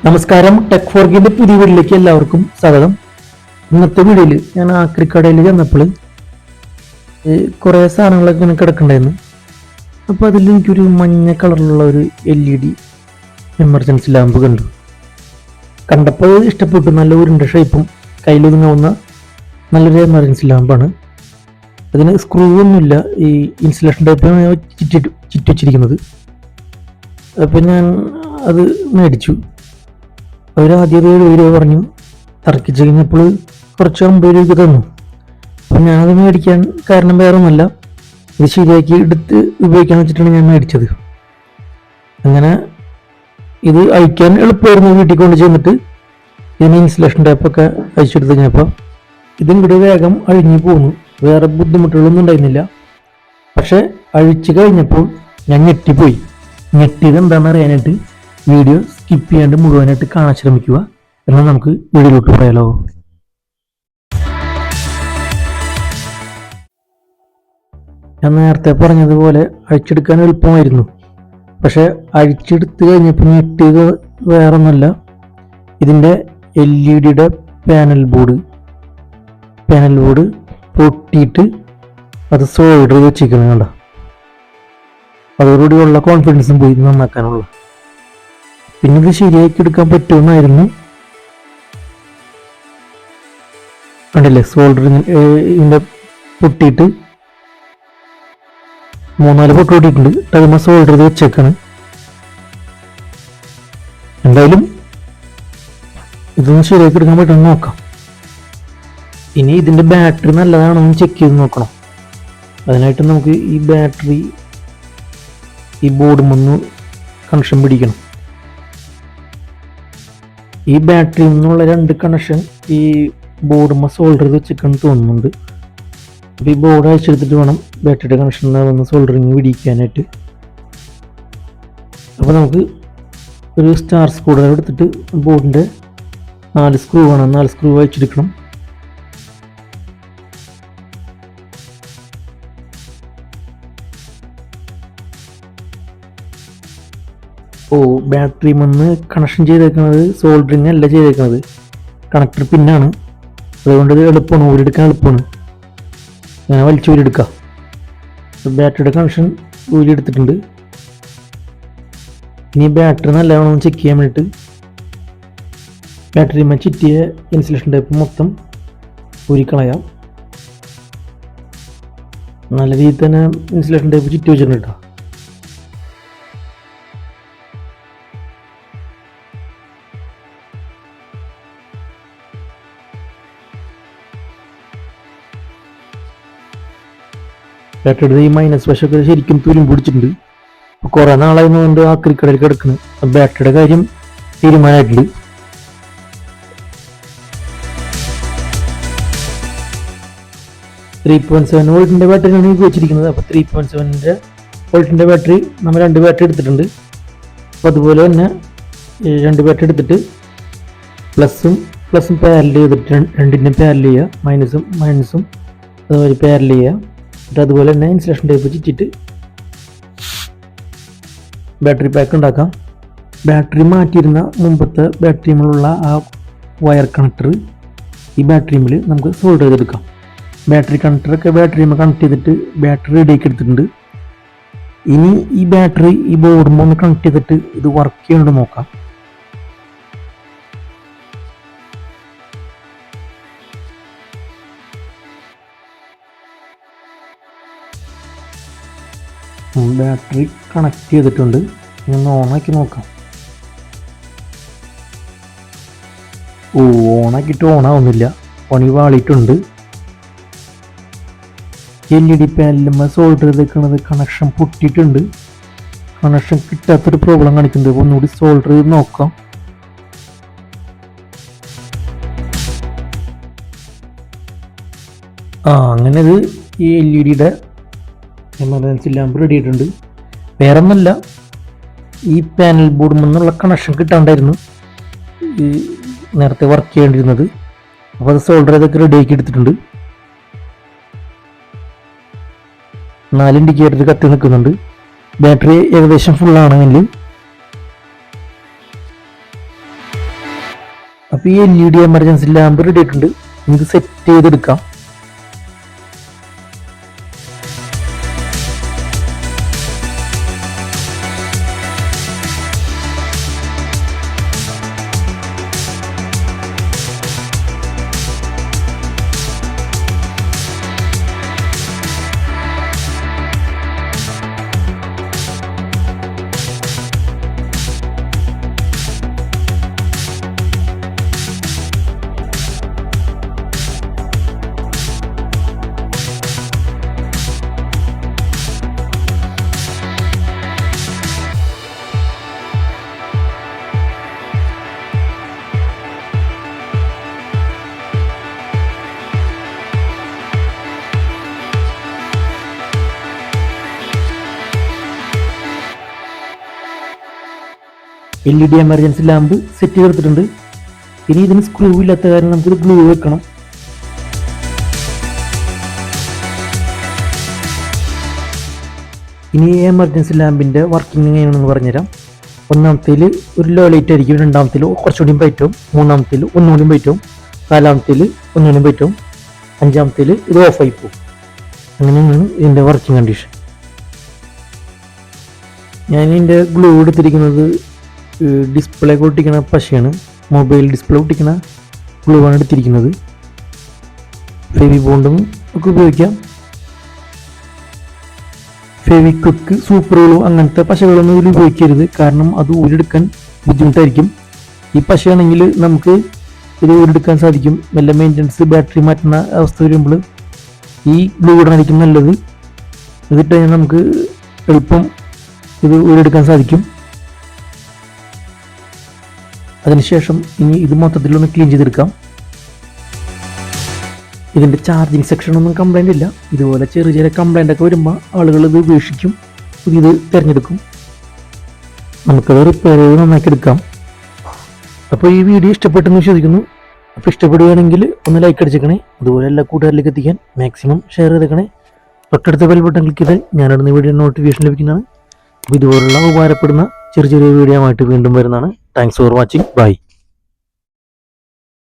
നമസ്കാരം, ടെക് ഫോർക്കിന്റെ പുതിയ വീട്ടിലേക്ക് എല്ലാവർക്കും സ്വാഗതം. ഇന്നത്തെ വീഡിയോയിൽ ഞാൻ ആക്രിക്കടയിൽ ചെന്നപ്പോൾ കുറേ സാധനങ്ങളൊക്കെ ഇങ്ങനെ കിടക്കണ്ടായിരുന്നു. അപ്പോൾ അതിൽ എനിക്കൊരു മഞ്ഞ കളറിലുള്ള ഒരു LED എമർജൻസി ലാമ്പ് കണ്ടപ്പോൾ ഇഷ്ടപ്പെട്ടു. നല്ല ഉരുണ്ട ഷേപ്പും കയ്യിലൊതുങ്ങാവുന്ന നല്ലൊരു എമർജൻസി ലാമ്പാണ്. അതിന് സ്ക്രൂ ഒന്നുമില്ല, ഈ ഇൻസുലേഷൻ ടൈപ്പാണ് ചുറ്റി വെച്ചിരിക്കുന്നത്. അപ്പോൾ ഞാൻ അത് മേടിച്ചു. അവരാദ്യം 70 രൂപ പറഞ്ഞു. തർക്കിച്ച് കഴിഞ്ഞപ്പോൾ കുറച്ച് 50 രൂപ തന്നു. അപ്പം ഞാനത് മേടിക്കാൻ കാരണം വേറെ ഒന്നുമല്ല, ഇത് ശരിയാക്കി എടുത്ത് ഉപയോഗിക്കാൻ വെച്ചിട്ടാണ് ഞാൻ മേടിച്ചത്. അങ്ങനെ ഇത് അയക്കാൻ എളുപ്പമായിരുന്നു. വീട്ടിൽ കൊണ്ട് ചെന്നിട്ട് ഇതിന് ഇൻസുലേഷൻ ടൈപ്പൊക്കെ അയച്ചെടുത്ത് കഴിഞ്ഞപ്പോൾ ഇതിങ്ങോട്ട് വേഗം അഴിഞ്ഞു പോന്നു. വേറെ ബുദ്ധിമുട്ടുകളൊന്നും ഉണ്ടായിരുന്നില്ല. പക്ഷെ അഴിച്ചു കഴിഞ്ഞപ്പോൾ ഞാൻ ഞെട്ടിപ്പോയി. ഞെട്ടിയത് എന്താണെന്ന് അറിയാനായിട്ട് വീഡിയോ സ്കിപ്പ് ചെയ്യാണ്ട് മുഴുവനായിട്ട് കാണാൻ ശ്രമിക്കുക. എന്നാൽ നമുക്ക് വീഡിയോയിലോട്ട് പോയാലോ. ഞാൻ നേരത്തെ പറഞ്ഞതുപോലെ അഴിച്ചെടുക്കാൻ എളുപ്പമായിരുന്നു. പക്ഷെ അഴിച്ചെടുത്ത് കഴിഞ്ഞപ്പോൾ ഞെട്ടിയത് വേറൊന്നുമല്ല, ഇതിൻ്റെ LED പാനൽ ബോർഡ് പൊട്ടിയിട്ട് അത് സോൾഡർ വെച്ചിരിക്കണം. കണ്ട, അതോടുകൂടിയുള്ള കോൺഫിഡൻസും പോയി നന്നാക്കാനുള്ള. പിന്നെ ഇത് ശരിയാക്കി എടുക്കാൻ പറ്റുമെന്നായിരുന്നു. കണ്ടില്ലേ, സോൾഡർ ഇതിൻ്റെ പൊട്ടിയിട്ട് 3-4 പൊട്ട് പൊട്ടിയിട്ടുണ്ട്. ടൈമ സോൾഡർ ചെയ്ത് വെച്ചേക്കാണ്. എന്തായാലും ഇതൊന്ന് ശരിയാക്കി എടുക്കാൻ പറ്റുമെന്ന് നോക്കാം. ഇനി ഇതിൻ്റെ ബാറ്ററി നല്ലതാണോ എന്ന് ചെക്ക് ചെയ്ത് നോക്കണം. അതിനായിട്ട് നമുക്ക് ഈ ബാറ്ററി ഈ ബോർഡുമൊന്ന് കണക്ഷൻ പിടിക്കണം. ഈ ബാറ്ററിയിൽ നിന്നുള്ള 2 കണക്ഷൻ ഈ ബോർഡുമ്മ സോൾഡർ ചെയ്ത് വെച്ചിട്ടെന്ന് തോന്നുന്നുണ്ട്. അപ്പോൾ ഈ ബോർഡ് അയച്ചെടുത്തിട്ട് വേണം ബാറ്ററിയുടെ കണക്ഷൻ വന്ന് സോൾഡറിങ് പിടിക്കാനായിട്ട്. അപ്പോൾ നമുക്ക് ഒരു സ്റ്റാർ സ്ക്രൂ ഡ്രൈവർ എടുത്തിട്ട് ബോർഡിൻ്റെ 4 സ്ക്രൂ വേണം. 4 സ്ക്രൂ അയച്ചെടുക്കണം. ബാറ്ററി വന്ന് കണക്ഷൻ ചെയ്തേക്കുന്നത് സോൾഡറിങ് അല്ല ചെയ്തേക്കുന്നത്, കണക്ടർ പിന്നാണ്. അതുകൊണ്ട് ഇത് എളുപ്പമാണ്, ഊരിയെടുക്കാൻ എളുപ്പമാണ്. അങ്ങനെ വലിച്ച് ഊരിയെടുക്കാം. ബാറ്ററിയുടെ കണക്ഷൻ ഊരിയെടുത്തിട്ടുണ്ട്. ഇനി ബാറ്ററി നല്ലതാണെന്ന് ചെക്ക് ചെയ്യാൻ വേണ്ടിയിട്ട് ബാറ്ററിയുമ്മ ചുറ്റിയ ഇൻസുലേഷൻ ടൈപ്പ് മൊത്തം ഊരിക്കളയാം. നല്ല രീതിയിൽ തന്നെ ഇൻസുലേഷൻ ടൈപ്പ് ചുറ്റി വെച്ചിട്ടുണ്ട് കേട്ടോ. ബാറ്ററിയുടെ ഈ മൈനസ് വശമൊക്കെ ശരിക്കും തുരുമ്പ് പിടിച്ചിട്ടുണ്ട്. അപ്പോൾ കുറേ നാളായതുകൊണ്ട് ആക്രിക്കടയിൽ കിടക്കുന്നു. ബാറ്ററിയുടെ കാര്യം തീരുമാനമായിട്ടുണ്ട്. ത്രീ 3.7 വോൾട്ടിൻ്റെ ബാറ്ററിയാണ് ഉപയോഗിച്ചിരിക്കുന്നത്. അപ്പോൾ 3.7 വോൾട്ടിൻ്റെ ബാറ്ററി നമ്മൾ 2 ബാറ്ററി എടുത്തിട്ടുണ്ട്. അപ്പോൾ അതുപോലെ തന്നെ 2 ബാറ്ററി എടുത്തിട്ട് പ്ലസും പാരൽ ചെയ്തിട്ട് 2ൻ്റെ പാരൽ ചെയ്യുക, മൈനസും അതുപോലെ പാരൽ ചെയ്യുക. എന്നിട്ട് അതുപോലെ തന്നെ ഇൻസുലേഷൻ ടൈപ്പ് ചുറ്റിയിട്ട് ബാറ്ററി പാക്ക് ഉണ്ടാക്കാം. ബാറ്ററി മാറ്റിയിരുന്ന മുമ്പത്തെ ബാറ്ററിയിലുള്ള ആ വയർ കണക്ടർ ഈ ബാറ്ററിയിൽ നമുക്ക് സോൾഡർ ചെയ്തെടുക്കാം. ബാറ്ററി കണക്ടറൊക്കെ ബാറ്ററിയിൽ കണക്ട് ചെയ്തിട്ട് ബാറ്ററി റെഡിയാക്കി എടുത്തിട്ടുണ്ട്. ഇനി ഈ ബാറ്ററി ഈ ബോർഡുമ്പോൾ ഒന്ന് കണക്ട് ചെയ്തിട്ട് ഇത് വർക്ക് ചെയ്യുന്നുണ്ട് നോക്കാം. ബാറ്ററി കണക്ട് ചെയ്തിട്ടുണ്ട്. ഒന്ന് ഓണാക്കി നോക്കാം. ഓണാക്കിയിട്ട് ഓണാവുന്നില്ല, പണി വാളിയിട്ടുണ്ട്. LED പാനലുമ്മ സോൾഡർ ചെയ്തേക്കുന്നത് കണക്ഷൻ പൊട്ടിയിട്ടുണ്ട്. കണക്ഷൻ കിട്ടാത്തൊരു പ്രോബ്ലം കാണിക്കുന്നുണ്ട്. അപ്പോൾ ഒന്നുകൂടി സോൾഡർ ചെയ്ത് നോക്കാം. അങ്ങനെ ഇത് ഈ LED എമർജൻസി ലാമ്പ് റെഡി ആയിട്ടുണ്ട്. വേറെ ഒന്നല്ല, ഈ പാനൽ ബോർഡിൽ നിന്നുള്ള കണക്ഷൻ കിട്ടാണ്ടായിരുന്നു ഈ നേരത്തെ വർക്ക് ചെയ്യേണ്ടിരുന്നത്. അപ്പോൾ അത് സോൾഡർ ചെയ്തൊക്കെ റെഡിയാക്കി എടുത്തിട്ടുണ്ട്. 4 ഇൻഡിക്കേറ്റർ കത്തി നിൽക്കുന്നുണ്ട്. ബാറ്ററി ഏകദേശം ഫുള്ളാണെങ്കിൽ അപ്പോൾ ഈ LED എമർജൻസി ലാമ്പ് റെഡി ആയിട്ടുണ്ട്. ഇത് സെറ്റ് ചെയ്തെടുക്കാം. LED എമർജൻസി ലാമ്പ് സെറ്റ് ചെയ്തെടുത്തിട്ടുണ്ട്. ഇനി ഇതിന് സ്ക്രൂ ഇല്ലാത്ത കാരണം നമുക്കിത് ഗ്ലൂ വെക്കണം. ഇനി എമർജൻസി ലാമ്പിൻ്റെ വർക്കിംഗ് എങ്ങനെയാണെന്ന് പറഞ്ഞുതരാം. ഒന്നാമത്തേൽ ഒരു ലോ ലൈറ്റ് ആയിരിക്കും, രണ്ടാമത്തേൽ കുറച്ചുകൂടി ബ്രൈറ്റും, മൂന്നാമത്തേൽ ഒന്നുകൂടി ബ്രൈറ്റും, നാലാമത്തേൽ ഒന്നുകൂടി ബ്രൈറ്റും, അഞ്ചാമത്തേൽ ഇത് ഓഫായി പോകും. അങ്ങനെയാണ് ഇതിൻ്റെ വർക്കിംഗ് കണ്ടീഷൻ. ഞാൻ ഇതിൻ്റെ ഗ്ലൂ എടുത്തിരിക്കുന്നത് ഡിസ്പ്ലേ ഒട്ടിക്കണ പശയാണ്, മൊബൈൽ ഡിസ്പ്ലേ ഒട്ടിക്കണ ഗ്ലൂ ആണ് എടുത്തിരിക്കുന്നത്. ഫെവി ബോണ്ടും ഒക്കെ ഉപയോഗിക്കാം. ഫെവിക്വിക്ക്, സൂപ്പർ ഗ്ലൂ അങ്ങനത്തെ പശകളൊന്നും ഇതിൽ ഉപയോഗിക്കരുത്, കാരണം അത് ഊരെടുക്കാൻ ബുദ്ധിമുട്ടായിരിക്കും. ഈ പശയാണെങ്കിൽ നമുക്ക് ഇത് ഊരെടുക്കാൻ സാധിക്കും. വല്ല മെയിൻ്റനൻസ് ബാറ്ററി മാറ്റുന്ന അവസ്ഥ വരുമ്പോൾ ഈ ഗ്ലൂ ഇടാനായിരിക്കും നല്ലത്. ഇതിട്ട് കഴിഞ്ഞാൽ നമുക്ക് എളുപ്പം ഇത് ഊരെടുക്കാൻ സാധിക്കും. അതിനുശേഷം ഇനി ഇത് മൊത്തത്തിലൊന്ന് ക്ലീൻ ചെയ്തെടുക്കാം. ഇതിൻ്റെ ചാർജിങ് സെക്ഷനൊന്നും കംപ്ലൈൻ്റ് ഇല്ല. ഇതുപോലെ ചെറിയ ചെറിയ കംപ്ലൈൻ്റ് ഒക്കെ വരുമ്പോൾ ആളുകൾ ഇത് ഉപേക്ഷിക്കും, ഇത് തിരഞ്ഞെടുക്കും. നമുക്കത് റിപ്പയർ ചെയ്ത് നന്നാക്കി എടുക്കാം. അപ്പോൾ ഈ വീഡിയോ ഇഷ്ടപ്പെട്ടെന്ന് വിശ്വസിക്കുന്നു. അപ്പോൾ ഇഷ്ടപ്പെടുകയാണെങ്കിൽ ഒന്ന് ലൈക്ക് അടിച്ചേക്കണേ. അതുപോലെ എല്ലാ കൂട്ടുകാരിലേക്ക് എത്തിക്കാൻ മാക്സിമം ഷെയർ ചെയ്തേക്കണേ. തൊട്ടടുത്ത ബെൽ ബട്ടൺ ക്ലിക്ക് ചെയ്താൽ ഞാനിടുന്ന വീഡിയോ നോട്ടിഫിക്കേഷൻ ലഭിക്കുന്നതാണ്. അപ്പോൾ ഇതുപോലുള്ള ഉപകാരപ്പെടുന്ന ചെറിയ ചെറിയ വീഡിയോ ആയിട്ട് വീണ്ടും വരുന്നതാണ്. Thanks for watching. ബൈ.